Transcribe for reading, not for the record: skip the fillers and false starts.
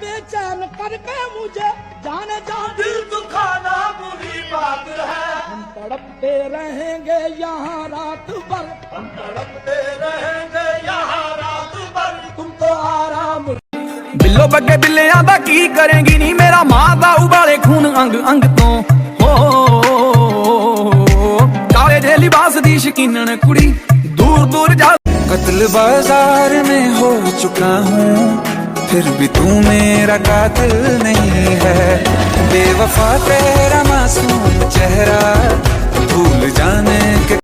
बेचैन करके मुझे जाने जा दिल दुखाना बुरी बात है। हम तड़पते रहेंगे यहाँ रात भर, हम तड़पते रहेंगे यहाँ रात भर। तुम तो आराम बिल्लो बग्गे बिल्लियां दा की करेंगी नी, मेरा मां दा उबाले खून अंग अंग तो हो। काले जे लिबास दी शकीनन कुड़ी दूर दूर जा। कत्ल बाजार में हो चुका हूँ, फिर भी तू मेरा कातिल नहीं है। बेवफा तेरा मासूम चेहरा भूल जाने के